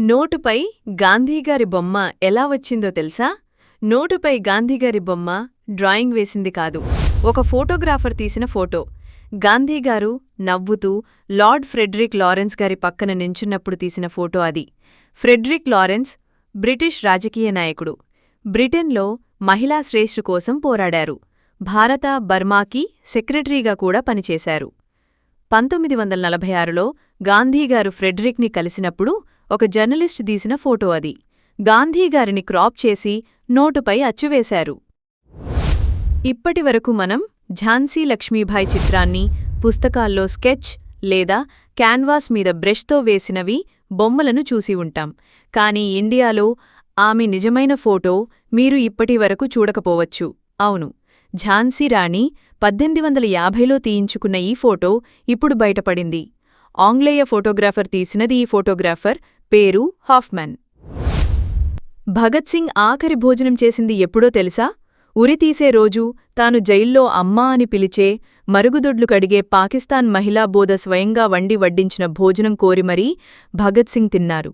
నోటుపై గాంధీగారి బొమ్మ ఎలా వచ్చిందో తెలుసా? నోటుపై గాంధీగారి బొమ్మ డ్రాయింగ్ వేసింది కాదు, ఒక ఫోటోగ్రాఫర్ తీసిన ఫోటో. గాంధీగారు నవ్వుతూ లార్డ్ ఫ్రెడరిక్ లారెన్స్ గారి పక్కన నించున్నప్పుడు తీసిన ఫోటో అది. ఫ్రెడరిక్ లారెన్స్ బ్రిటిష్ రాజకీయ నాయకుడు. బ్రిటన్లో మహిళా శ్రేష్ఠ కోసం పోరాడారు. భారత బర్మాకి సెక్రటరీగా కూడా పనిచేశారు. 1946లో గాంధీగారు ఫ్రెడరిక్ని కలిసినప్పుడు ఒక జర్నలిస్ట్ తీసిన ఫోటో అది. గాంధీగారిని క్రాప్ చేసి నోటుపై అచ్చువేశారు. ఇప్పటివరకు మనం ఝాన్సీ లక్ష్మీబాయి చిత్రాన్ని పుస్తకాల్లో స్కెచ్ లేదా క్యాన్వాస్ మీద బ్రష్తో వేసినవి బొమ్మలను చూసి ఉంటాం. కానీ ఇండియాలో ఆమె నిజమైన ఫోటో మీరు ఇప్పటివరకు చూడకపోవచ్చు. అవును, ఝాన్సీ రాణి 1850లో తీయించుకున్న ఈ ఫోటో ఇప్పుడు బయటపడింది. ఆంగ్లేయ ఫోటోగ్రాఫర్ తీసినది. ఈ ఫోటోగ్రాఫర్ పేరు హాఫ్మన్. భగత్ సింగ్ ఆఖరి భోజనం చేసింది ఎప్పుడో తెలుసా? ఉరితీసే రోజు తాను జైల్లో అమ్మా అని పిలిచే, మరుగుదొడ్లు కడిగే పాకిస్తాన్ మహిళా బోధ స్వయంగా వండి వడ్డించిన భోజనం కోరి మరీ భగత్ సింగ్ తిన్నారు.